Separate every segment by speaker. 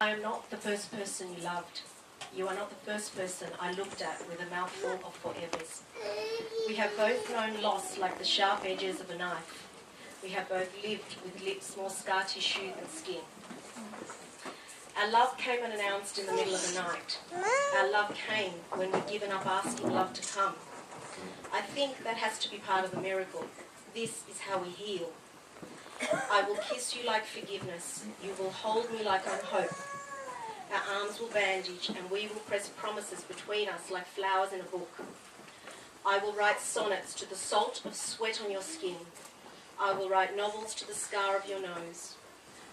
Speaker 1: I am not the first person you loved. You are not the first person I looked at with a mouthful of forevers. We have both known loss like the sharp edges of a knife. We have both lived with lips more scar tissue than skin. Our love came unannounced in the middle of the night. Our love came when we'd given up asking love to come. I think that has to be part of the miracle. This is how we heal. I will kiss you like forgiveness. You will hold me like I'm hope. Our arms will bandage and we will press promises between us like flowers in a book. I will write sonnets to the salt of sweat on your skin. I will write novels to the scar of your nose.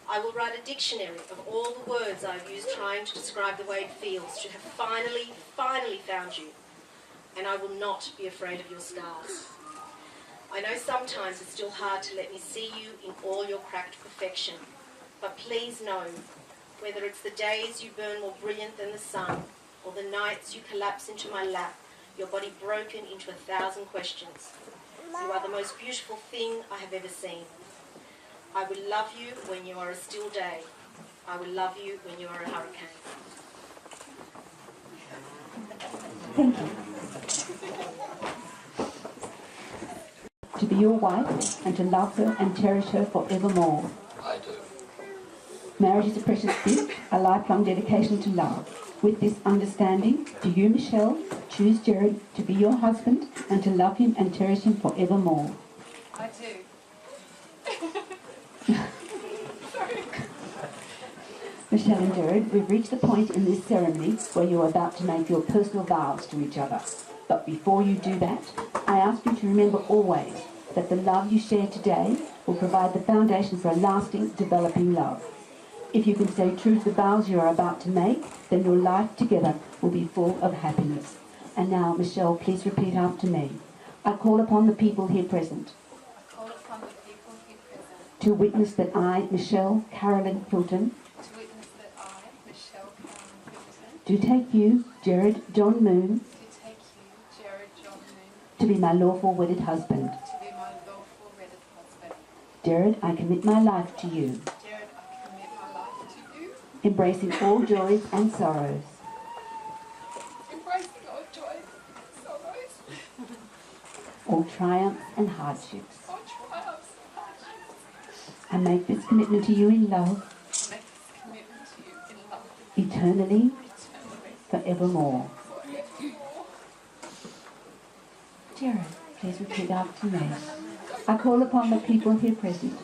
Speaker 1: I will write a dictionary of all the words I've used trying to describe the way it feels to have finally found you. And I will not be afraid of your scars. I know sometimes it's still hard to let me see you in all your cracked perfection, but please know, whether it's the days you burn more brilliant than the sun, or the nights you collapse into my lap, your body broken into 1,000 questions, you are the most beautiful thing I have ever seen. I will love you when you are a still day. I will love you when you are a hurricane.
Speaker 2: Thank you. To be your wife and to love her and cherish her forevermore.
Speaker 3: I do.
Speaker 2: Marriage is a precious gift, a lifelong dedication to love. With this understanding, do you, Michelle, choose Gerard to be your husband and to love him and cherish him forevermore?
Speaker 4: I do.
Speaker 2: Michelle and Gerard, we've reached the point in this ceremony where you are about to make your personal vows to each other. But before you do that, I ask you to remember always that the love you share today will provide the foundation for a lasting, developing love. If you can stay true to the vows you are about to make, then your life together will be full of happiness. And now, Michelle, please repeat after me. I call upon the people here present to witness that I, Michelle Carolyn Hilton, do take you, Gerard John Moon, to be my lawful wedded husband. Gerard, I commit my life to you, embracing all joys and sorrows. All triumphs and hardships. I make this commitment to you in love, eternally, forevermore. Gerard, please repeat after me. I call upon the people here present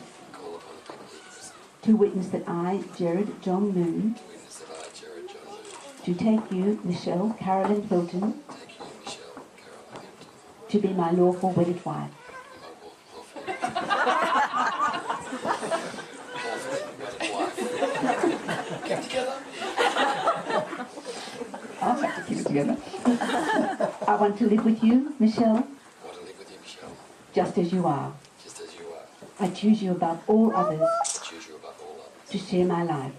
Speaker 2: to witness that I, Gerard John Moon, do take you, Michelle Carolyn Hilton, to be my lawful wedded wife.
Speaker 3: Get together.
Speaker 2: I'll have to keep it together. I want to live with you, Michelle. Just as you are. I choose you above all others. To share my life.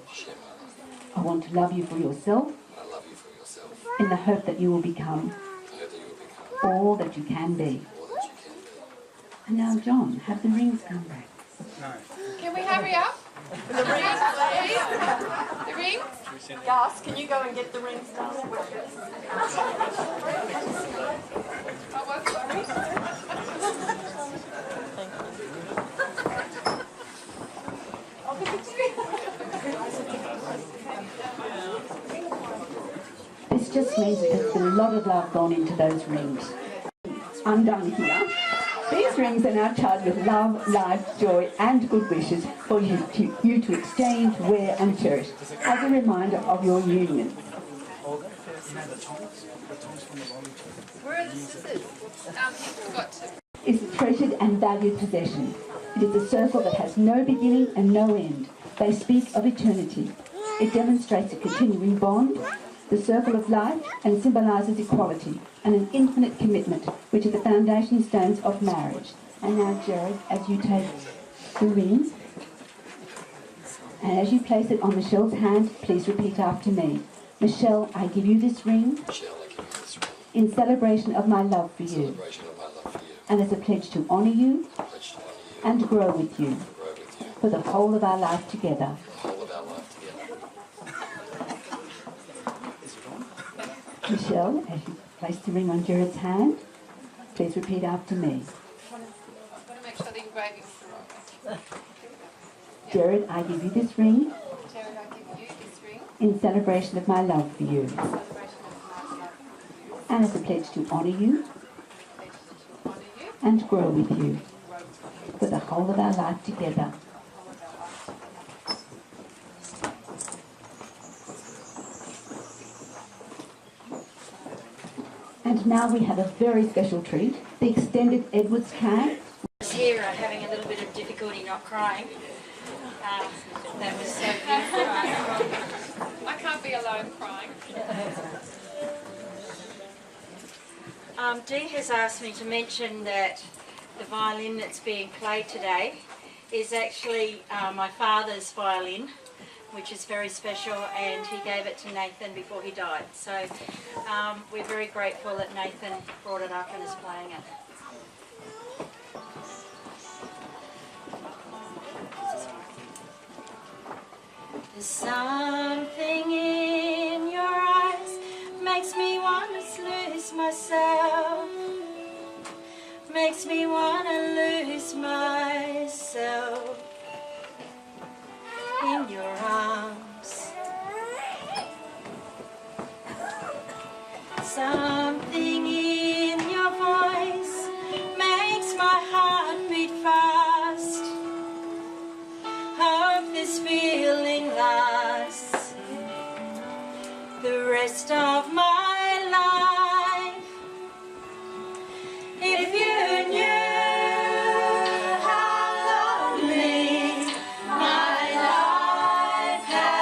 Speaker 2: I want to love you for yourself. In the hope that you will become all that you can be. And now, John, have the rings come back.
Speaker 4: Can we hurry up? The rings, please. The rings? Gus, can you go and get the rings done?
Speaker 2: This just means that there's been a lot of love gone into those rings. I'm done here. These rings are now charged with love, life, joy and good wishes for you to exchange, wear and cherish as a reminder of your union.
Speaker 4: Where are the scissors? He forgot to.
Speaker 2: Is a treasured and valued possession. It is a circle that has no beginning and no end. They speak of eternity. It demonstrates a continuing bond, the circle of life, and symbolises equality and an infinite commitment, which are the foundation stones of marriage. And now, Gerard, as you take the ring, and as you place it on Michelle's hand, please repeat after me. Michelle, I give you this ring in celebration of my love for you, and as a pledge to honour you and grow with you for the whole of our life together. Michelle, as you place the ring on Gerard's hand, please repeat after me.
Speaker 4: I've got to make sure the engraving's the right way.
Speaker 2: Gerard, I give you this ring
Speaker 4: Gerard, I give you this ring
Speaker 2: in celebration of my love for you
Speaker 4: in celebration of my love for you,
Speaker 2: and as a pledge to honour you
Speaker 4: pledge to honour you,
Speaker 2: and grow with you
Speaker 4: grow with you,
Speaker 2: for the whole of our life together.
Speaker 4: all of our lives together.
Speaker 2: And now we have a very special treat, the extended Edwards card.
Speaker 3: Here having a little bit of difficulty not crying. That was so beautiful.
Speaker 4: I can't be alone crying.
Speaker 3: Dee has asked me to mention that the violin that's being played today is actually my father's violin, which is very special, and he gave it to Nathan before he died. So we're very grateful that Nathan brought it up and is playing it. There's something in your eyes makes me want to lose myself, makes me want to lose myself in your arms. Something in your voice makes my heart beat fast. Hope this feeling lasts the rest of my life. If you knew how lonely my life has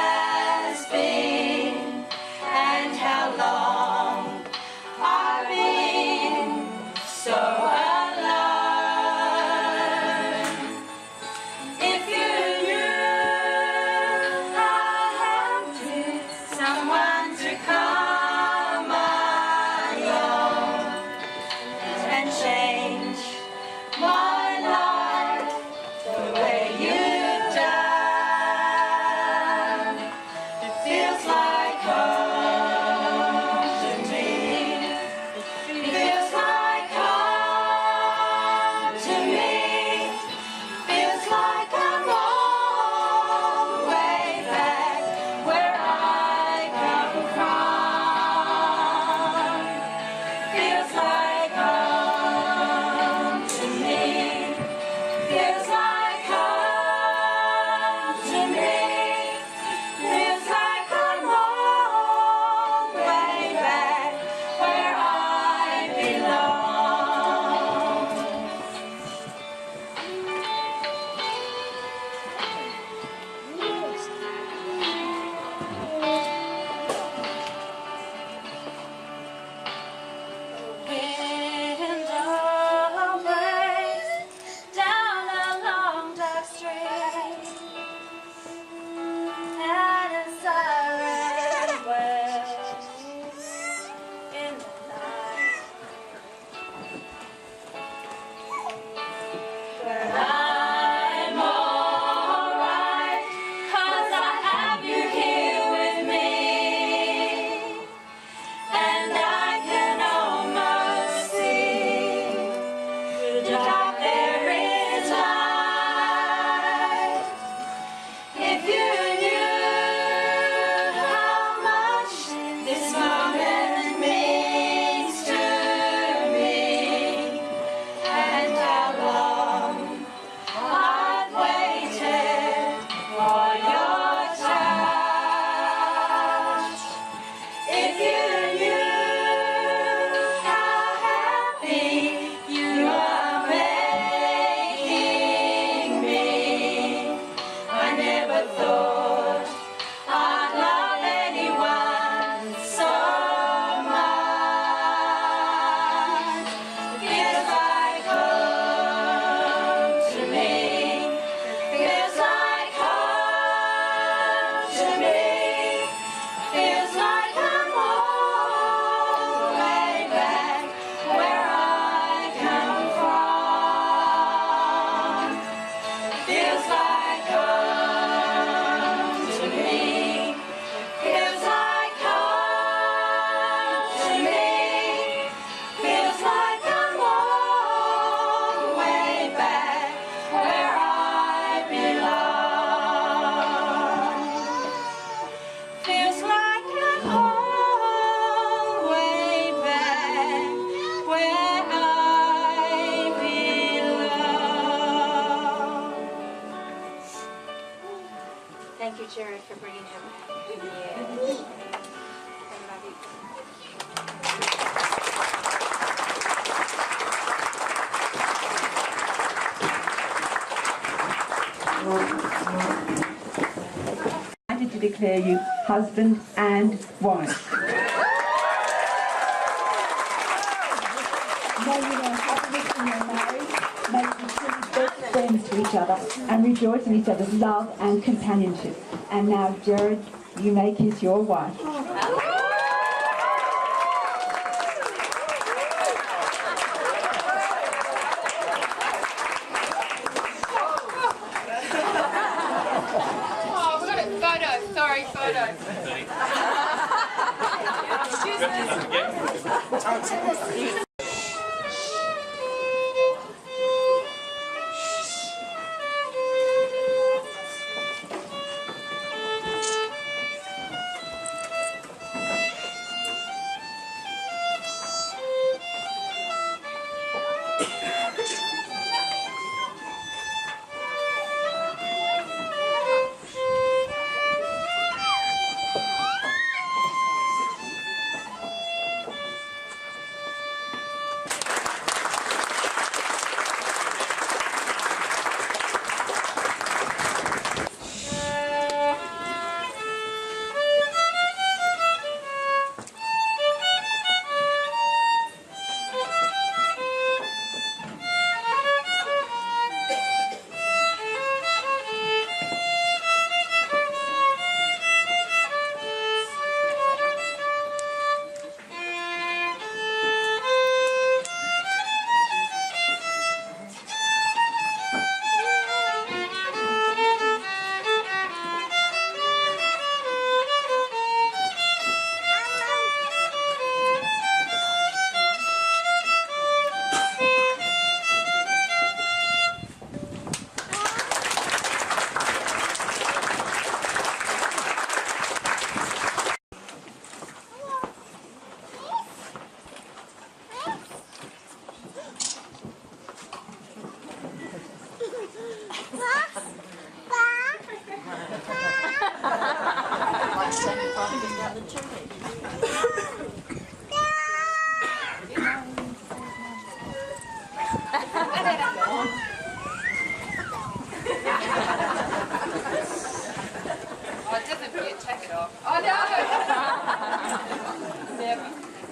Speaker 3: where I belong. Thank you, Gerard, for bringing him. Yeah. I love you.
Speaker 2: To declare you husband and wife. May you know happiness in your marriage, may you be truly best friends to each other and rejoice in each other's love and companionship. And now, Gerard, you may kiss your wife.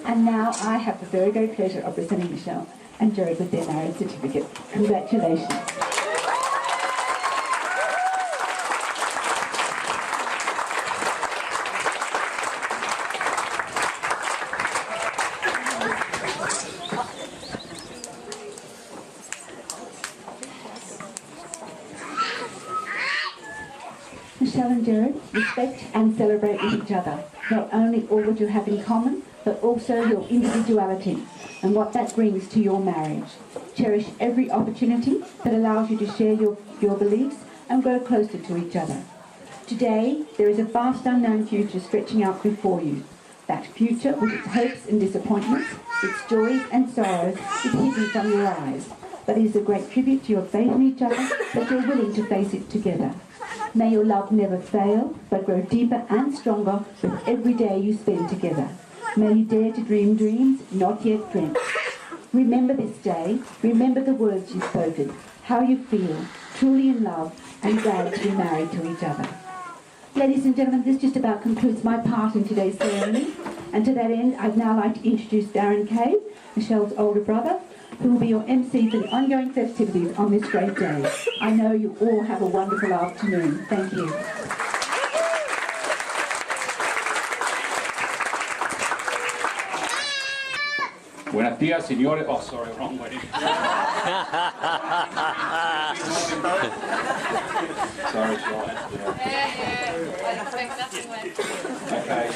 Speaker 2: And now I have the very great pleasure of presenting Michelle and Gerard with their marriage certificate. Congratulations. Michelle and Gerard, respect and celebrate with each other, not only all that you have in common, but also your individuality and what that brings to your marriage. Cherish every opportunity that allows you to share your beliefs and grow closer to each other. Today, there is a vast unknown future stretching out before you. That future, with its hopes and disappointments, its joys and sorrows, is hidden from your eyes. But it is a great tribute to your faith in each other that you're willing to face it together. May your love never fail, but grow deeper and stronger with every day you spend together. May you dare to dream dreams not yet dreamt. Remember this day, remember the words you've spoken, how you feel, truly in love and glad to be married to each other. Ladies and gentlemen, this just about concludes my part in today's ceremony. And to that end, I'd now like to introduce Darren Cave, Michelle's older brother, who will be your MC for the ongoing festivities on this great day. I know you all have a wonderful afternoon. Thank you.
Speaker 5: Buenos días, señores. Oh, sorry, wrong wedding. Sorry, Sean.
Speaker 4: I expect nothing less.
Speaker 5: Okay.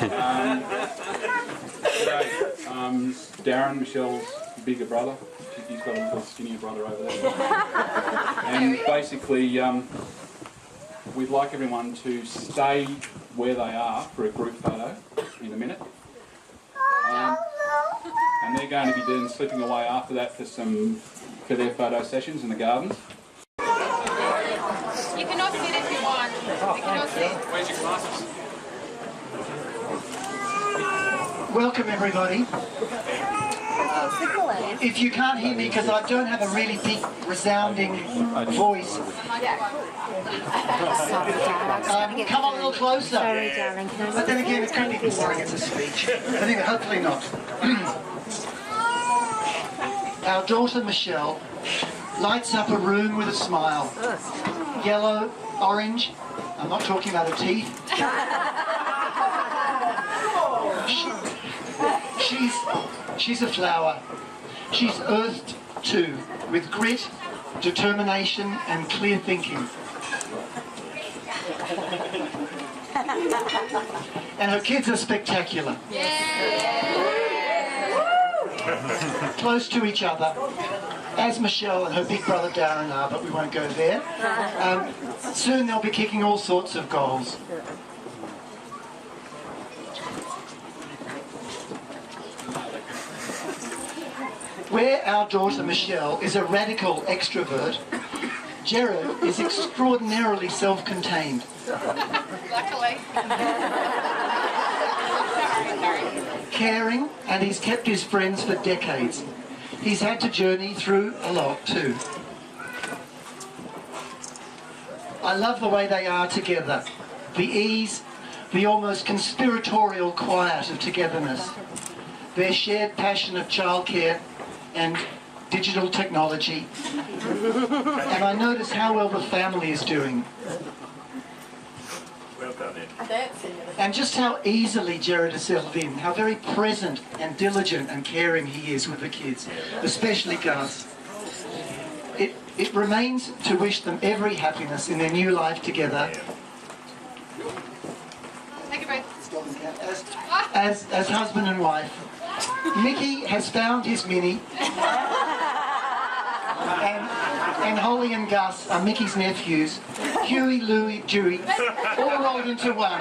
Speaker 5: Today, Darren, Michelle's bigger brother. He's got a little skinnier brother over there. And basically, we'd like everyone to stay where they are for a group photo in a minute. and they're going to be then slipping away after that for their photo sessions in the gardens.
Speaker 4: You can all sit if you want. You can all sit.
Speaker 5: Where's your glasses?
Speaker 6: Welcome everybody. If you can't hear me because I don't have a really big resounding voice, come a little closer.
Speaker 7: Sorry, darling.
Speaker 6: But then again, it could be boring as a speech. But anyway, hopefully not. Our daughter Michelle lights up a room with a smile. Yellow, orange. I'm not talking about her teeth. She's a flower. She's earthed too, with grit, determination and clear thinking. And her kids are spectacular. Close to each other, as Michelle and her big brother Darren are, but we won't go there. Soon they'll be kicking all sorts of goals. Where our daughter Michelle is a radical extrovert, Gerard is extraordinarily self-contained.
Speaker 4: Luckily.
Speaker 6: Caring, and he's kept his friends for decades. He's had to journey through a lot too. I love the way they are together. The ease, the almost conspiratorial quiet of togetherness. Their shared passion of childcare and digital technology. And I notice how well the family is doing.
Speaker 8: Well done,
Speaker 6: And just how easily Gerard has settled in, how very present and diligent and caring he is with the kids, especially Gus. It remains to wish them every happiness in their new life together.
Speaker 4: Take a breath.
Speaker 6: As husband and wife. Mickey has found his Minnie. And Holly and Gus are Mickey's nephews. Huey, Louie, Dewey, all rolled into one.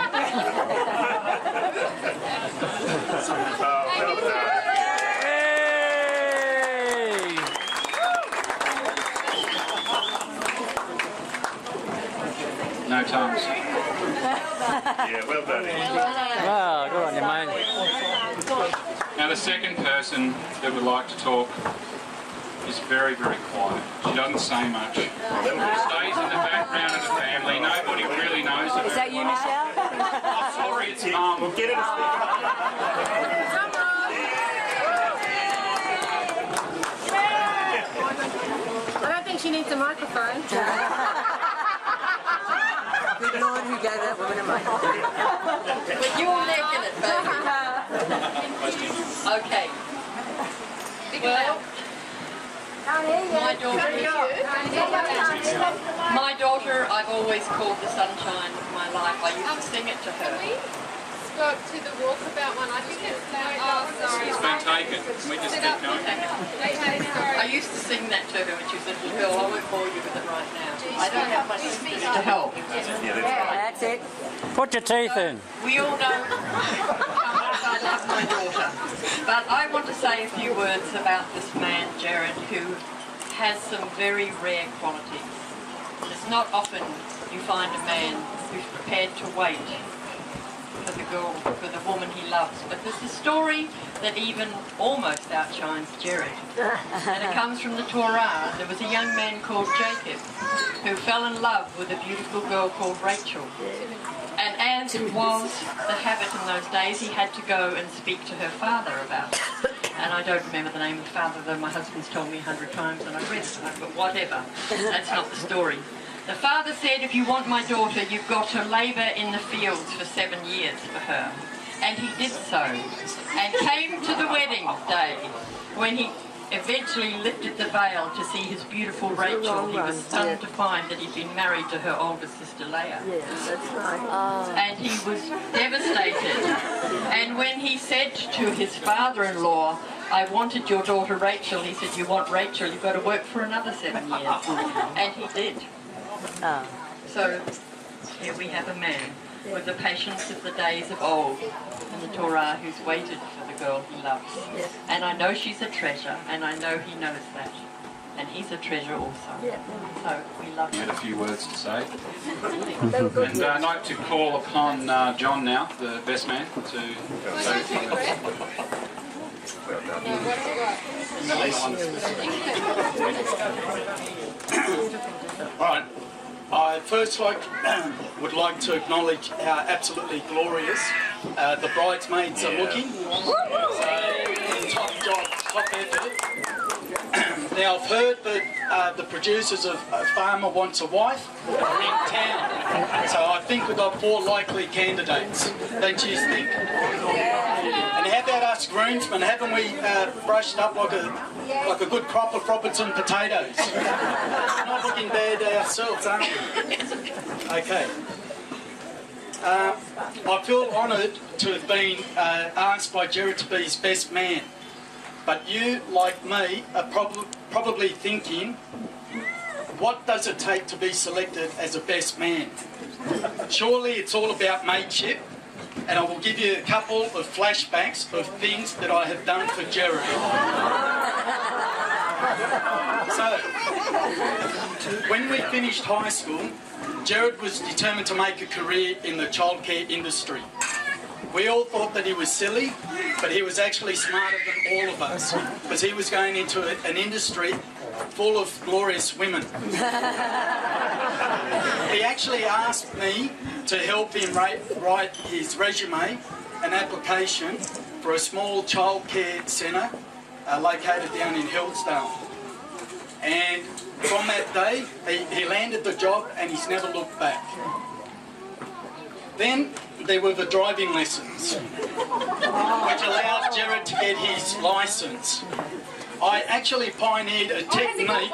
Speaker 5: No tongues.
Speaker 8: Yeah, well done.
Speaker 9: Wow, good on you, mate.
Speaker 5: Now the second person that would like to talk is very, very quiet. She doesn't say much. She stays in the background of the family. Nobody really knows her.
Speaker 7: Is that you, Michelle?
Speaker 5: Oh, sorry, it's Mum.
Speaker 8: We'll get it a
Speaker 7: I don't think she needs a microphone. Good Lord, who gave that woman a microphone?
Speaker 10: But you're licking it, baby. Okay. Well, my daughter, I've always called the sunshine of my life. I used to sing it to her.
Speaker 4: Spoke to the walkabout one. I think it's oh, sorry.
Speaker 5: It's been taken. We just keep going.
Speaker 10: I used to sing that to her when she was a little girl. I won't bore you with it right now. I don't have my sisters to help.
Speaker 7: Yeah, that's it.
Speaker 9: Put your teeth in.
Speaker 10: We all know how much I love my daughter. But I want to say a few words about this man, Gerard, who has some very rare qualities. It's not often you find a man who's prepared to wait for the girl, for the woman he loves. But there's a story that even almost outshines Gerard. And it comes from the Torah. There was a young man called Jacob who fell in love with a beautiful girl called Rachel. And as it was the habit in those days, he had to go and speak to her father about it. And I don't remember the name of the father, though my husband's told me 100 times and I've read it, but whatever. That's not the story. The father said, if you want my daughter, you've got to labour in the fields for 7 years for her. And he did so. And came to the wedding day, when he eventually lifted the veil to see his beautiful Rachel. He was stunned to find that he'd been married to her older sister Leah.
Speaker 7: Yes, that's right.
Speaker 10: And he was devastated. And when he said to his father-in-law, I wanted your daughter Rachel, he said, you want Rachel, you've got to work for another 7 years. And he did. So here we have a man with the patience of the days of old in the Torah who's waited for the girl he loves. And I know she's a treasure, and I know he knows that. And he's a treasure also. So we love
Speaker 5: I
Speaker 10: you.
Speaker 5: had a few words to say. And I'd like to call upon John now, the best man, to say a few words.
Speaker 11: Right. I first would like to acknowledge how absolutely glorious the bridesmaids are looking. So, top job, top effort. Now, I've heard that the producers of Farmer Wants a Wife are in town. So I think we've got 4 likely candidates. Don't you think? And how about us groomsmen? Haven't we brushed up like a good crop of Robertson potatoes? Not looking bad ourselves, aren't we? Okay. I feel honoured to have been asked by Gerard to be his best man. But you, like me, are probably thinking, what does it take to be selected as a best man? Surely it's all about mateship, and I will give you a couple of flashbacks of things that I have done for Gerard. So, when we finished high school, Gerard was determined to make a career in the childcare industry. We all thought that he was silly, but he was actually smarter than all of us, because he was going into an industry full of glorious women. He actually asked me to help him write his resume, an application for a small childcare centre located down in Hillsdale. And from that day, he landed the job and he's never looked back. Then there were the driving lessons, which allowed Gerard to get his licence. I actually pioneered a technique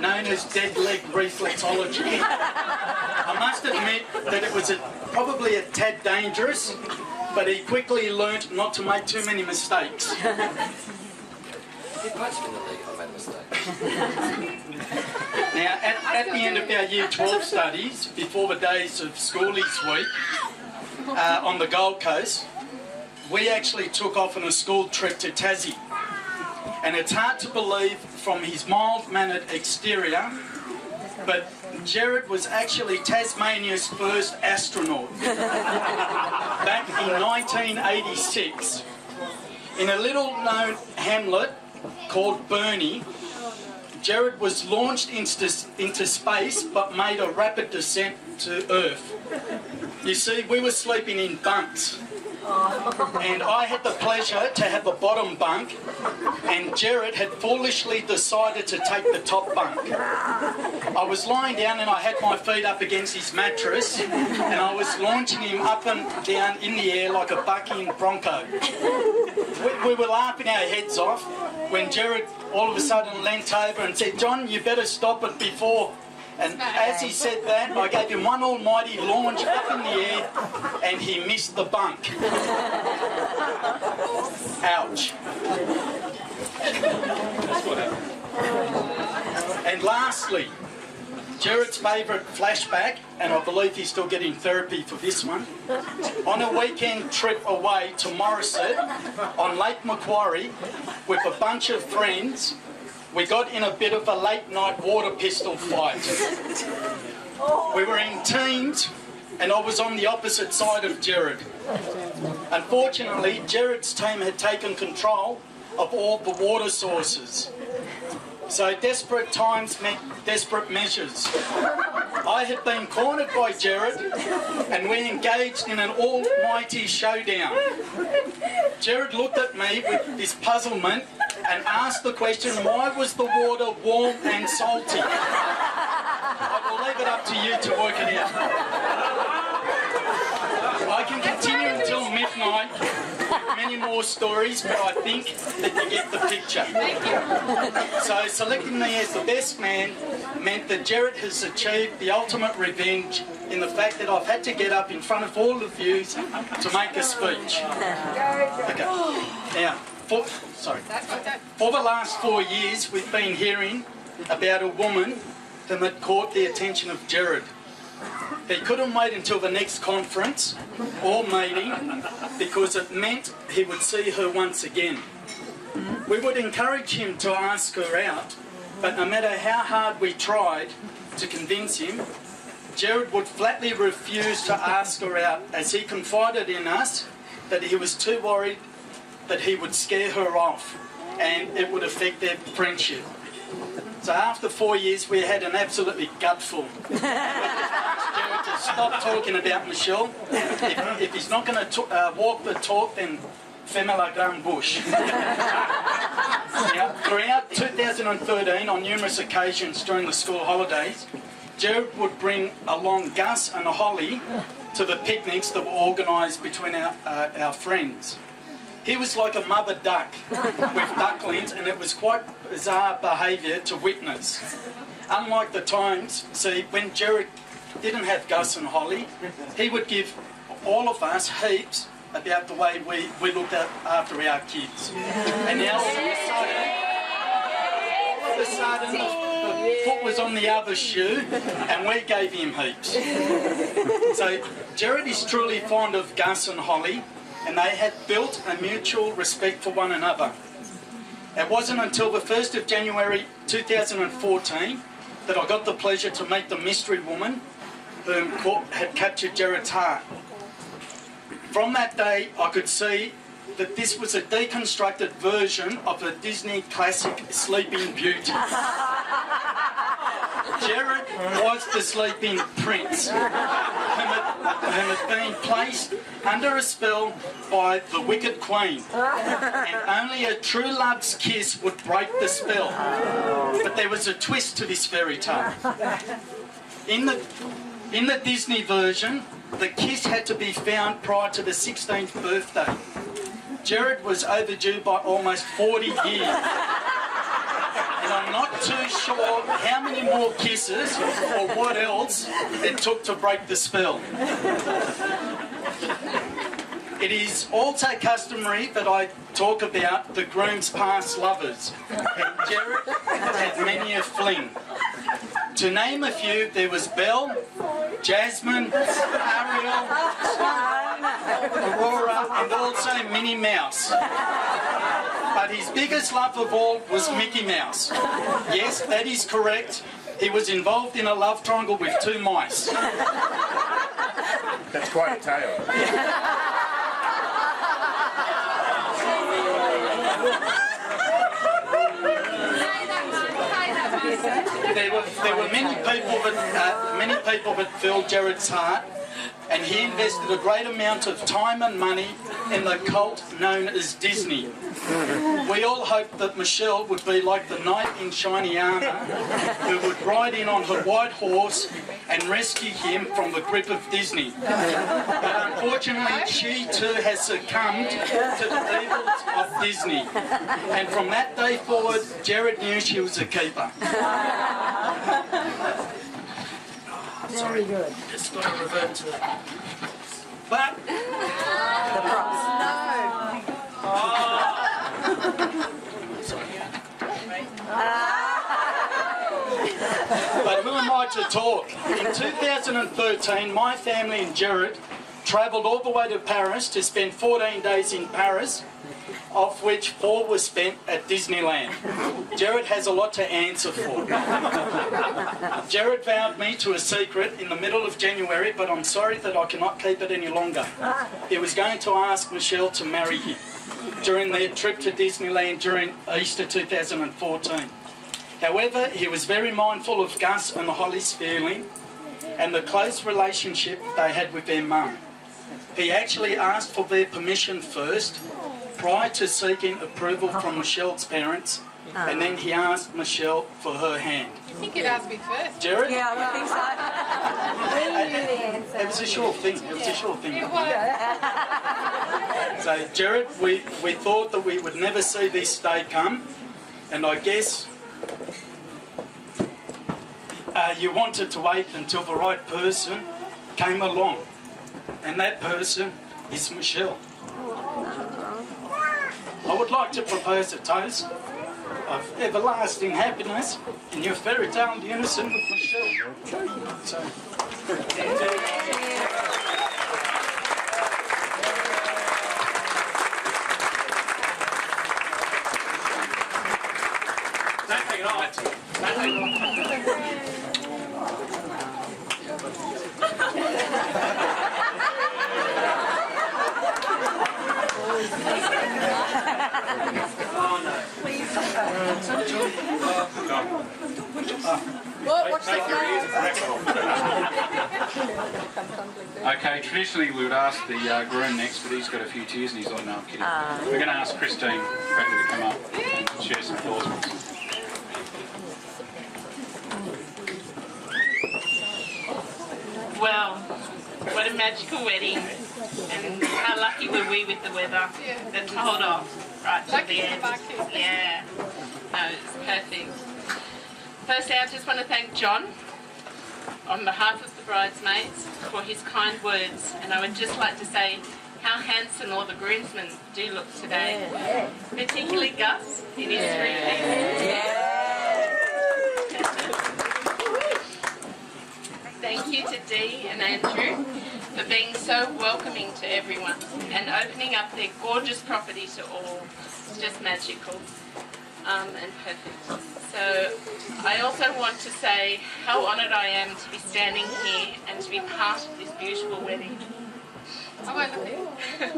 Speaker 11: known as dead leg reflexology. I must admit that it was probably a tad dangerous, but he quickly learnt not to make too many mistakes. Now, at the end of our Year 12 studies, before the days of Schoolies Week on the Gold Coast, we actually took off on a school trip to Tassie. And it's hard to believe from his mild-mannered exterior, but Gerard was actually Tasmania's first astronaut. Back in 1986, in a little-known hamlet called Burnie, Gerard was launched into space but made a rapid descent to Earth. You see, we were sleeping in bunks, and I had the pleasure to have the bottom bunk, and Gerard had foolishly decided to take the top bunk. I was lying down and I had my feet up against his mattress, and I was launching him up and down in the air like a bucking bronco. We were laughing our heads off when Gerard all of a sudden leant over and said, "John, you better stop it before..." And as he said that, I gave him one almighty launch up in the air and he missed the bunk. Ouch. And lastly, Gerard's favourite flashback, and I believe he's still getting therapy for this one, on a weekend trip away to Morisset on Lake Macquarie with a bunch of friends, we got in a bit of a late night water pistol fight. We were in teams and I was on the opposite side of Gerard. Unfortunately, Gerard's team had taken control of all the water sources. So desperate times meant desperate measures. I had been cornered by Gerard and we engaged in an almighty showdown. Gerard looked at me with this puzzlement and asked the question, why was the water warm and salty? I will leave it up to you to work it out. I can continue until midnight with many more stories, but I think that you get the picture. So selecting me as the best man meant that Gerard has achieved the ultimate revenge in the fact that I've had to get up in front of all of you to make a speech. Okay. Now, for the last 4 years, we've been hearing about a woman that caught the attention of Gerard. He couldn't wait until the next conference or meeting because it meant he would see her once again. We would encourage him to ask her out, but no matter how hard we tried to convince him, Gerard would flatly refuse to ask her out as he confided in us that he was too worried that he would scare her off and it would affect their friendship. So after 4 years, we had an absolutely gutful. Gerard to stop talking about Michelle. If he's not going to walk the talk, then fais-moi la grande bouche. Now, throughout 2013, on numerous occasions during the school holidays, Gerard would bring along Gus and Holly to the picnics that were organised between our friends. He was like a mother duck with ducklings, and it was quite bizarre behaviour to witness. Unlike the times, see, when Gerard didn't have Gus and Holly, he would give all of us heaps about the way we looked after our kids. And now all of a sudden, the foot was on the other shoe, and we gave him heaps. So Gerard is truly fond of Gus and Holly, and they had built a mutual respect for one another. It wasn't until the 1st of January 2014 that I got the pleasure to meet the mystery woman whom had captured Gerard's heart. From that day, I could see that this was a deconstructed version of the Disney classic Sleeping Beauty. Gerard was the Sleeping Prince, whom had been placed under a spell by the wicked Queen, and only a true love's kiss would break the spell. But there was a twist to this fairy tale. In the Disney version, the kiss had to be found prior to the 16th birthday. Gerard was overdue by almost 40 years. And I'm not too sure how many more kisses or what else it took to break the spell. It is also customary that I talk about the groom's past lovers. And Gerard had many a fling. To name a few, there was Belle, Jasmine, Ariel, Aurora, and also Minnie Mouse. But his biggest love of all was Mickey Mouse. Yes, that is correct. He was involved in a love triangle with 2 mice.
Speaker 8: That's quite a tale.
Speaker 11: There were many people that filled Gerard's heart, and he invested a great amount of time and money in the cult known as Disney. We all hoped that Michelle would be like the knight in shiny armour who would ride in on her white horse and rescue him from the grip of Disney. But unfortunately, she too has succumbed to the evils of Disney. And from that day forward, Gerard knew she was a keeper.
Speaker 7: Very good.
Speaker 11: Just got to revert to that. But
Speaker 7: The props.
Speaker 11: But who am I to talk? In 2013, my family and Gerard travelled all the way to Paris to spend 14 days in Paris, of which 4 were spent at Disneyland. Gerard has a lot to answer for. Gerard vowed me to a secret in the middle of January, but I'm sorry that I cannot keep it any longer. He was going to ask Michelle to marry him during their trip to Disneyland during Easter 2014. However, he was very mindful of Gus and Holly's feeling and the close relationship they had with their mum. He actually asked for their permission first, prior to seeking approval from Michelle's parents, and then he asked Michelle for her hand.
Speaker 4: I think you'd ask me first.
Speaker 11: Gerard?
Speaker 7: Yeah, I think so.
Speaker 11: It was a sure thing. It was a sure thing.
Speaker 4: It was.
Speaker 11: So, Gerard, we thought that we would never see this day come, and I guess you wanted to wait until the right person came along, and that person is Michelle. I would like to propose a toast of everlasting happiness in your fairy tale unison with Michelle. So,
Speaker 5: Don't take it off. Don't take it
Speaker 4: Watch the
Speaker 5: Okay, traditionally we would ask the groom next, but he's got a few tears and he's like, no, I'm kidding. We're going to ask Christine Bradley to come up and share some thoughts with us.
Speaker 12: Well, what a magical wedding, and how lucky were we with the weather that hold off right to the end. Yeah, no, it's perfect. Firstly, I just want to thank John on behalf of the bridesmaids for his kind words, and I would just like to say how handsome all the groomsmen do look today, particularly Gus in his three-piece. Thank you to Dee and Andrew for being so welcoming to everyone and opening up their gorgeous property to all. It's just magical and perfect. So I also want to say how honoured I am to be standing here and to be part of this beautiful wedding.
Speaker 4: I won't look at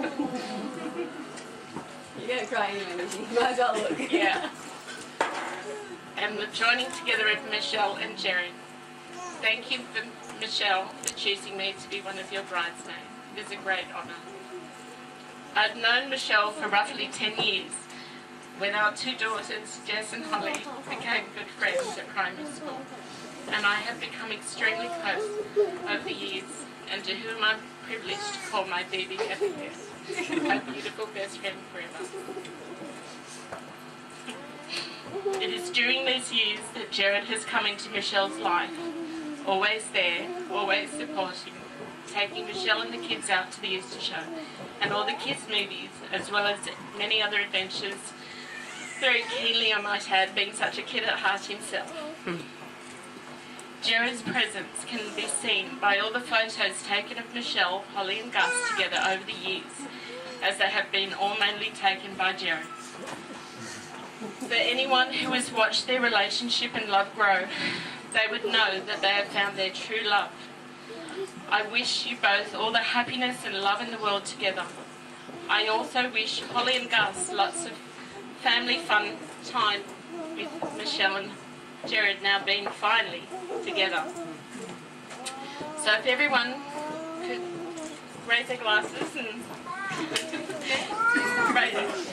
Speaker 4: you.
Speaker 7: You're going to cry anyway, you might as well look.
Speaker 12: Yeah. And the joining together of Michelle and Gerard. Thank you, Michelle, for choosing me to be one of your bridesmaids. It is a great honour. I've known Michelle for roughly 10 years, when our two daughters, Jess and Holly, became good friends at primary school. And I have become extremely close over the years, and to whom I'm privileged to call my baby Abigail, my beautiful best friend forever. It is during these years that Gerard has come into Michelle's life. Always there, always supporting, taking Michelle and the kids out to the Easter show and all the kids' movies, as well as many other adventures. Very keenly, I might add, being such a kid at heart himself. Gerard's presence can be seen by all the photos taken of Michelle, Holly and Gus together over the years, as they have been all mainly taken by Gerard. For anyone who has watched their relationship and love grow, they would know that they have found their true love. I wish you both all the happiness and love in the world together. I also wish Holly and Gus lots of family fun time with Michelle and Gerard now being finally together. So if everyone could raise their glasses and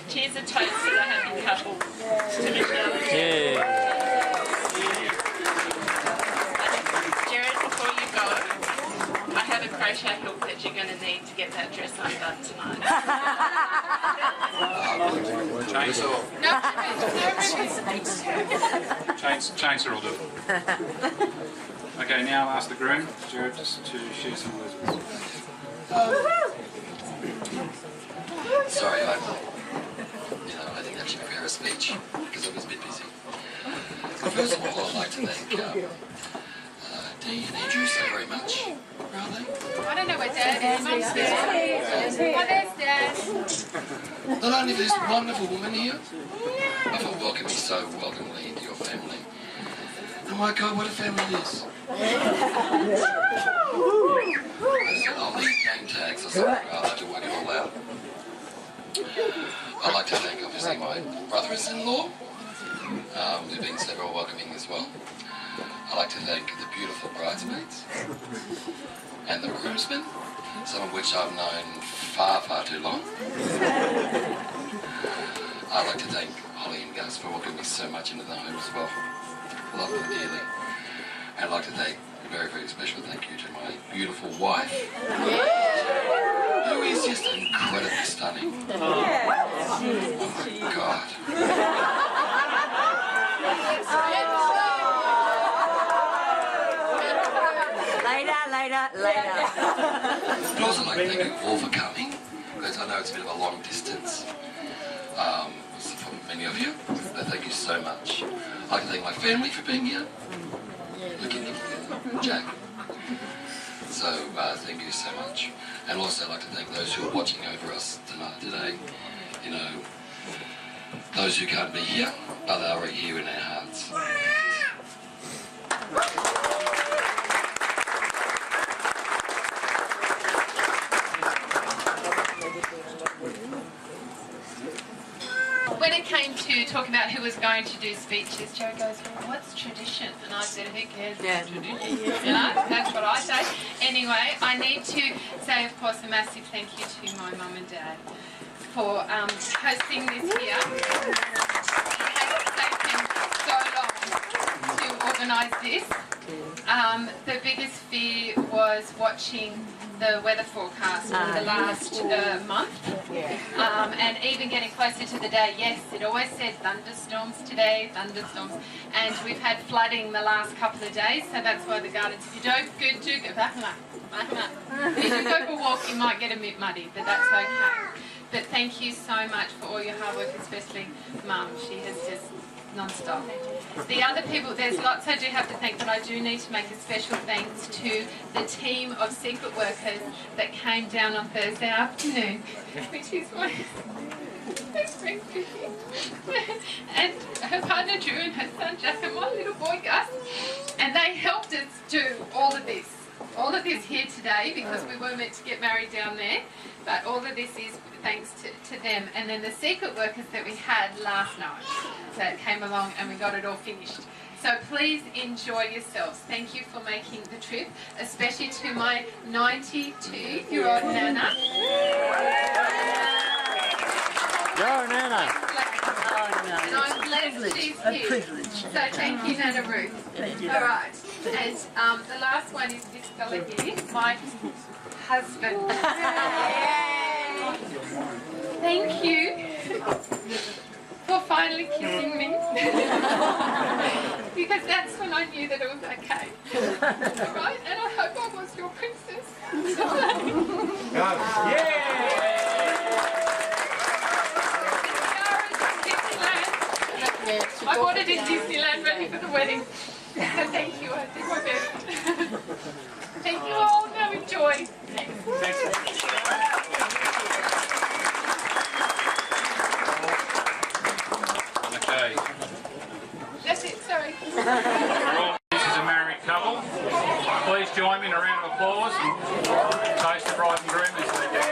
Speaker 12: cheers a toast to the happy couple. To Michelle and Gerard. Before you go, I have a crochet hook that you're going to need to get that dress undone tonight.
Speaker 5: Chainsaw. Chainsaw will do it. Okay, now I'll ask the groom, Gerard, just to share some words with us.
Speaker 13: Sorry, I didn't actually prepare a speech because I was a bit busy. So first of all, I'd like to thank Dee and Andrew so very much. Where are they?
Speaker 4: I don't know where Dad is. Mum's there. Oh, there's Dad.
Speaker 13: Not only this wonderful woman here, but for welcoming me so welcomely into your family. And my God, what a family it is. I'll leave name tags or something, I'll have to work it all out. I'd like to thank, obviously, my brothers-in-law, who've been so very welcoming as well. I'd like to thank the beautiful bridesmaids and the groomsmen, some of which I've known far, far too long. I'd like to thank Holly and Gus for welcoming me so much into the home as well. Love them dearly. And I'd like to thank a very, very special thank you to my beautiful wife, who is just incredibly stunning. Oh my God.
Speaker 7: Later.
Speaker 13: I'd also like to thank you all for coming, because I know it's a bit of a long distance for many of you, but thank you so much. I'd like to thank my family for being here. Look at them, Jack. So thank you so much. And also I'd like to thank those who are watching over us tonight, today. You know, those who can't be here, but they are here in our hearts.
Speaker 4: When it came to talking about who was going to do speeches, Joe goes, well, what's tradition? And I said, who cares what's tradition? You know, that's what I say. Anyway, I need to say, of course, a massive thank you to my mum and dad for hosting this here. It has taken so long to organise this. The biggest fear was watching the weather forecast for the last month, and even getting closer to the day. Yes, it always said thunderstorms today, thunderstorms, and we've had flooding the last couple of days, so that's why the gardens, if you don't go back, if you go for a walk, you might get a bit muddy, but that's okay. But thank you so much for all your hard work, especially Mum. She has just non-stop. The other people, there's lots I do have to thank, but I do need to make a special thanks to the team of secret workers that came down on Thursday afternoon, which is my best friend Vicky, and her partner Drew and her son Jack and my little boy Gus, and they helped us do all of this here today, because we were meant to get married down there, but all of this is thanks to them. And then the secret workers that we had last night that came along, and we got it all finished. So please enjoy yourselves. Thank you for making the trip, especially to my 92-year-old Nana.
Speaker 9: Go, Nana.
Speaker 4: And I'm blessed she's here. So thank you, Nana Ruth. All right. And the last one is this fella here, my husband. Thank you for finally kissing me. Because that's when I knew that it was okay. All right? And I hope I was your princess. I bought it in Disneyland ready for the wedding. So thank you, I did my best. Thank you all, now enjoy.
Speaker 5: Okay.
Speaker 4: That's it, sorry.
Speaker 5: This is a married couple. Please join me in a round of applause and taste the bride and groom as they do.